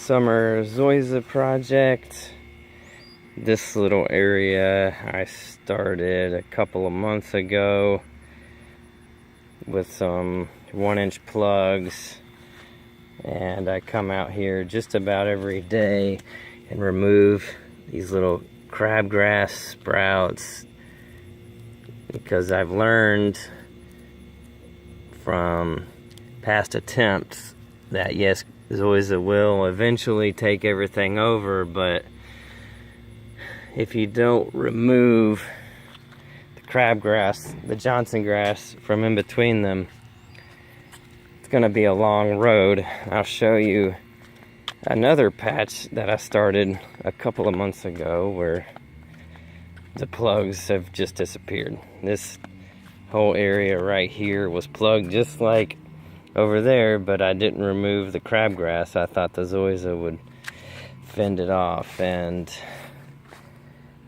summer Zoysia project. This little area I started a couple of months ago with some 1-inch plugs, and I come out here just about every day and remove these little crabgrass sprouts, because I've learned from past attempts that yes, Zoysia will eventually take everything over, but if you don't remove the crabgrass, the Johnson grass from in between them, it's gonna be a long road. I'll show you another patch that I started a couple of months ago where the plugs have just disappeared. This whole area right here was plugged just like over there, but I didn't remove the crabgrass. I thought the Zoysia would fend it off, and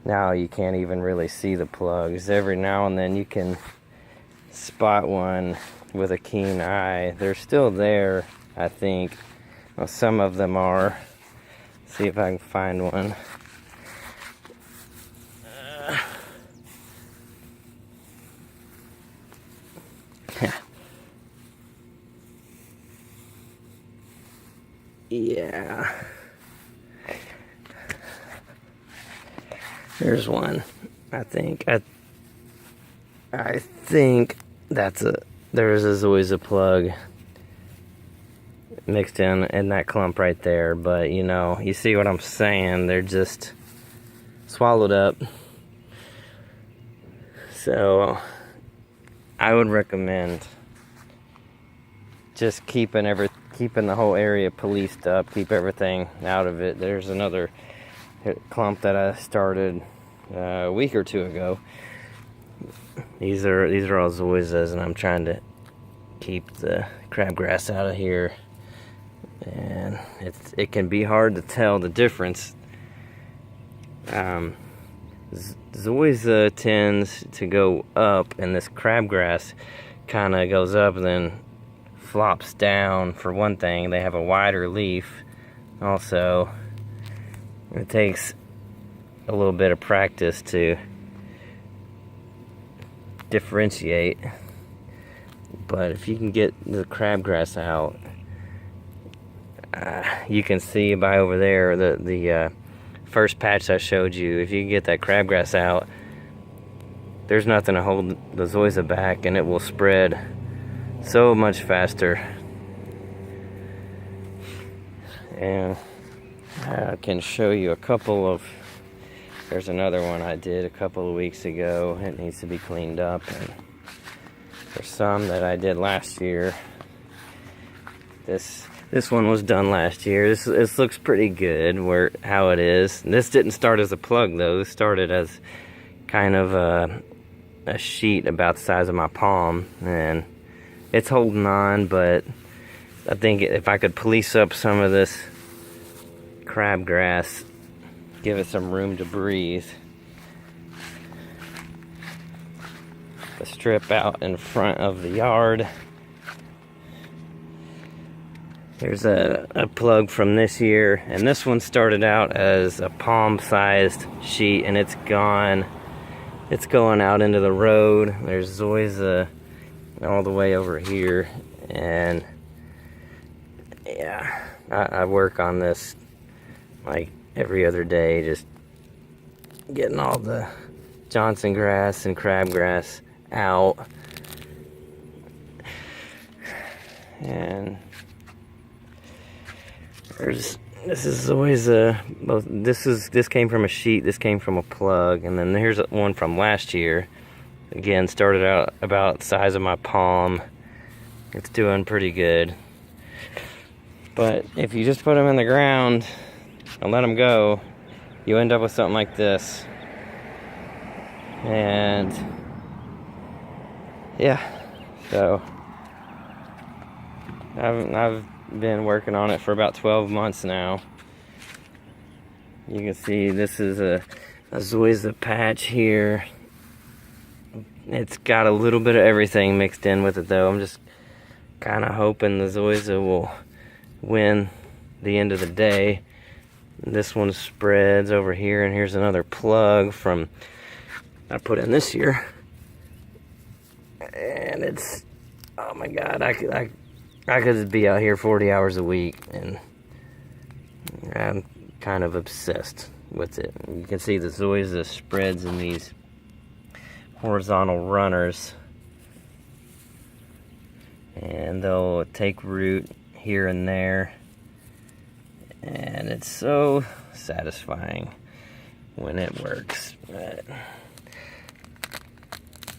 now you can't even really see the plugs. Every now and then you can spot one with a keen eye. They're still there, I think. Well, some of them are. See if I can find one. Yeah. There's one. I think there's a Zoysia plug mixed in that clump right there, but you know, you see what I'm saying, they're just swallowed up. So I would recommend just keeping the whole area policed up, keep everything out of it. There's another clump that I started a week or two ago. These are all Zoysias, and I'm trying to keep the crabgrass out of here. And it can be hard to tell the difference. Zoysia tends to go up, and this crabgrass kind of goes up and then flops down. For one thing, they have a wider leaf. Also, it takes a little bit of practice to differentiate, but if you can get the crabgrass out, you can see by over there the first patch I showed you. If you can get that crabgrass out, there's nothing to hold the Zoysia back, and it will spread so much faster. And I can show you a couple of, there's another one I did a couple of weeks ago. It needs to be cleaned up, and there's some that I did last year. This one was done last year. This looks pretty good how it is. This didn't start as a plug though. This started as kind of a sheet about the size of my palm, and it's holding on, but I think if I could police up some of this crabgrass, give it some room to breathe. The strip out in front of the yard. There's a plug from this year, and this one started out as a palm-sized sheet, and it's gone. It's going out into the road. There's Zoysia all the way over here, and yeah, I work on this like every other day, just getting all the Johnson grass and crabgrass out. And this is always this came from a sheet, this came from a plug, and then here's one from last year. Again, started out about the size of my palm. It's doing pretty good. But if you just put them in the ground and let them go, you end up with something like this. And yeah, so I've been working on it for about 12 months now. You can see this is a Zoysia patch here. It's got a little bit of everything mixed in with it though. I'm just kind of hoping the Zoysia will win the end of the day. This one spreads over here, and here's another plug from I put in this year, and it's, oh my god, I could be out here 40 hours a week, and I'm kind of obsessed with it. You can see the Zoysia spreads in these horizontal runners, and they'll take root here and there, and it's so satisfying when it works.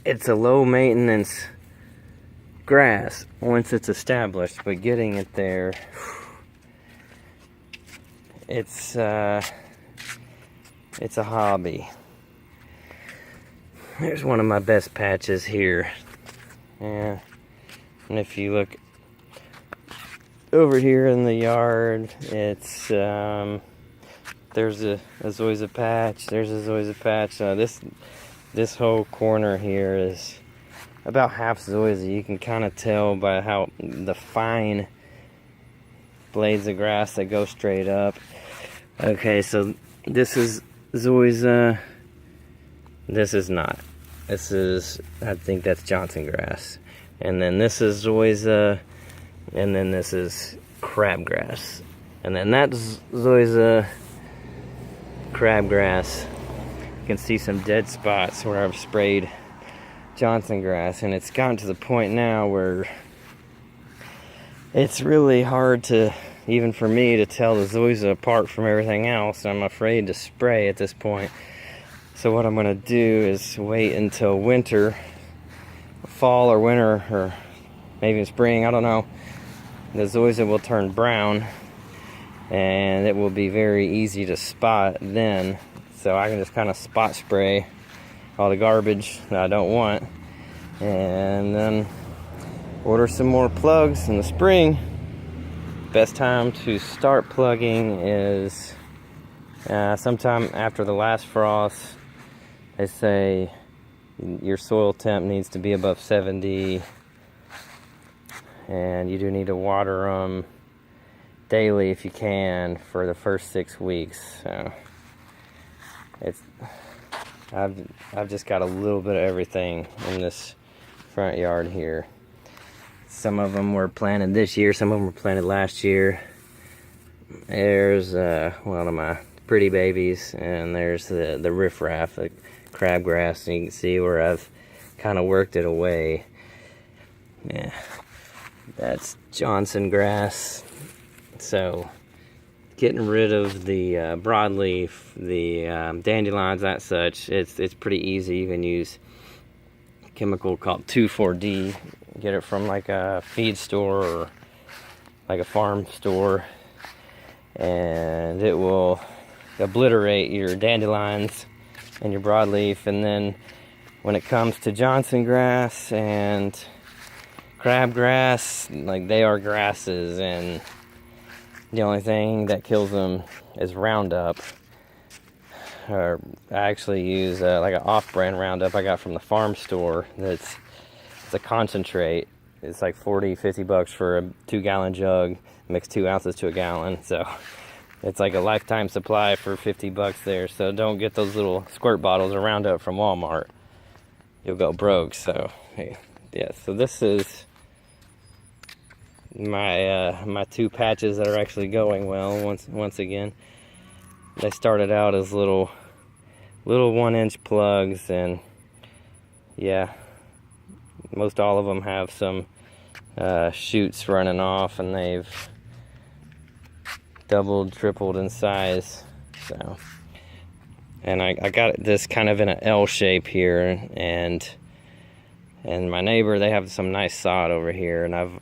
It's a low maintenance grass once it's established, but getting it there, it's a hobby. Here's one of my best patches here. Yeah. And if you look over here in the yard, it's there's a Zoysia patch, there's a Zoysia patch. This whole corner here is about half Zoysia. You can kind of tell by how the fine blades of grass that go straight up. Okay, so this is Zoysia. This is not. This is, I think that's Johnson grass. And then this is Zoysia, and then this is crabgrass. And then that's Zoysia, crabgrass. You can see some dead spots where I've sprayed Johnson grass, and it's gotten to the point now where it's really hard to, even for me, to tell the Zoysia apart from everything else. I'm afraid to spray at this point. So what I'm going to do is wait until winter, fall or winter, or maybe spring, I don't know. The Zoysia will turn brown, and it will be very easy to spot then. So I can just kind of spot spray all the garbage that I don't want, and then order some more plugs in the spring. Best time to start plugging is sometime after the last frost. They say your soil temp needs to be above 70, and you do need to water them daily if you can for the first 6 weeks. So I've just got a little bit of everything in this front yard here. Some of them were planted this year, some of them were planted last year. There's one of my pretty babies, and there's the riffraff, the crabgrass, and you can see where I've kind of worked it away. Yeah, that's Johnson grass. So getting rid of the broadleaf, the dandelions, that such, it's pretty easy. You can use a chemical called 2,4-D. Get it from like a feed store or like a farm store, and it will obliterate your dandelions and your broadleaf. And then when it comes to Johnson grass and crabgrass, like, they are grasses, and the only thing that kills them is Roundup. Or I actually use like an off-brand Roundup I got from the farm store. It's a concentrate. It's like $40-50 for a 2-gallon jug. Mix 2 ounces to a gallon. So it's like a lifetime supply for $50 there. So don't get those little squirt bottles of Roundup from Walmart. You'll go broke. So yeah. So this is my 2 patches that are actually going well. Once again, they started out as little 1-inch plugs, and yeah, most all of them have some shoots running off, and they've doubled, tripled in size. So, and I got this kind of in an L shape here, and my neighbor, they have some nice sod over here, and I'm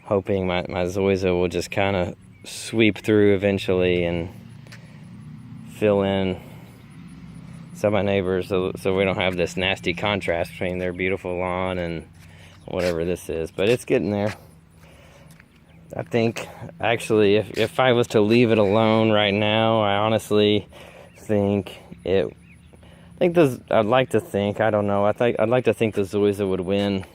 hoping my Zoysia will just kind of sweep through eventually and fill in some of my neighbors, so we don't have this nasty contrast between their beautiful lawn and whatever this is. But it's getting there. I think, actually, if I was to leave it alone right now, I honestly think I'd like to think, I don't know, I'd like to think the Zoysia would win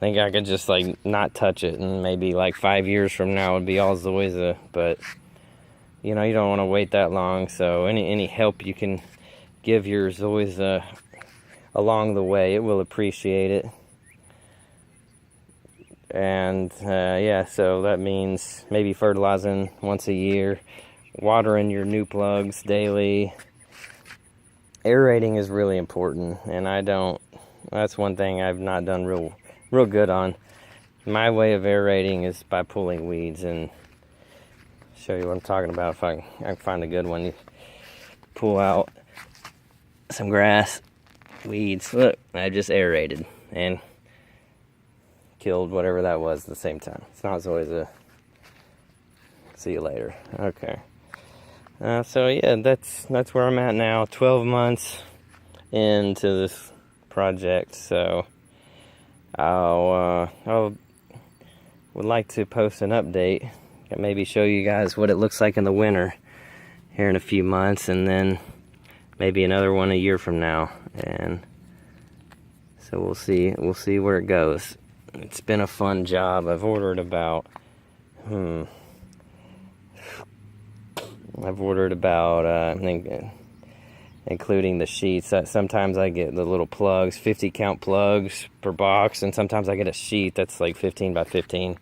think I could just like not touch it, and maybe like 5 years from now it would be all Zoysia. But you know, you don't want to wait that long. So any help you can give your Zoysia along the way, it will appreciate it. And yeah, so that means maybe fertilizing once a year, watering your new plugs daily. Aerating is really important, and that's one thing I've not done real good on. My way of aerating is by pulling weeds, and show you what I'm talking about if I can find a good one. You pull out some grass, weeds. Look, I just aerated and killed whatever that was at the same time. It's not Zoysia. See you later. Okay. So yeah, that's where I'm at now. 12 months into this project. So I would like to post an update. Maybe show you guys what it looks like in the winter here in a few months, and then maybe another one a year from now. And so we'll see where it goes. It's been a fun job. I've ordered about I think, including the sheets. Sometimes I get the little plugs, 50 count plugs per box, and sometimes I get a sheet that's like 15 by 15.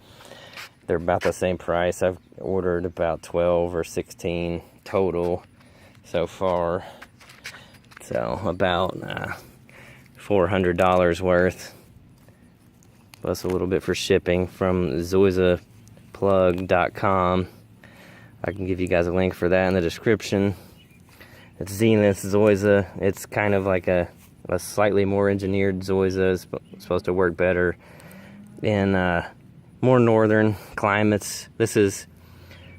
They're about the same price. I've ordered about 12 or 16 total so far. So about $400 worth, plus a little bit for shipping from ZoysiaPlug.com. I can give you guys a link for that in the description. It's Zenith Zoysia. It's kind of like a slightly more engineered Zoysia. It's supposed to work better in more northern climates. This is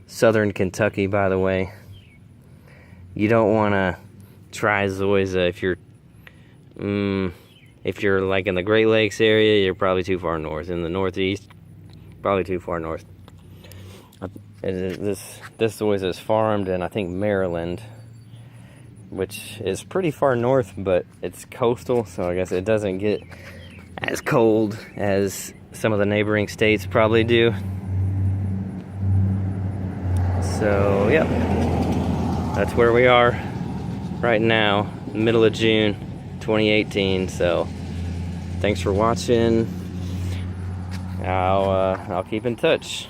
southern Kentucky, by the way. You don't want to try Zoysia if you're like in the Great Lakes area. You're probably too far north. In the Northeast, probably too far north. This Zoysia is farmed in, I think, Maryland, which is pretty far north, but it's coastal, so I guess it doesn't get as cold as some of the neighboring states probably do. So, yep, that's where we are right now, middle of June 2018. So, thanks for watching. I'll keep in touch.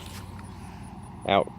Out.